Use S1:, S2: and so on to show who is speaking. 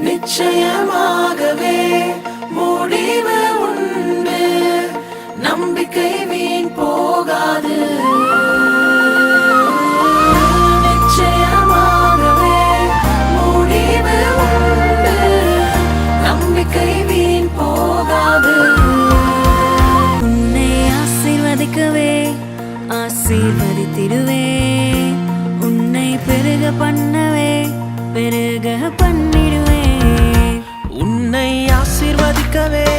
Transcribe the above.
S1: நிச்சயமாகவே முடிவு உண்டு, நம்பிக்கை வீண் போகாது. நிச்சயமாகவே முடிவு உண்டு, நம்பிக்கை வீண் போகாது.
S2: உன்னை ஆசீர்வதிக்கவே ஆசீர்வதித்திடுவே, உன்னை பெருக பண்ணவே பெருக பண்ணிடுவே.
S1: உன்னை ஆசீர்வதிக்கவே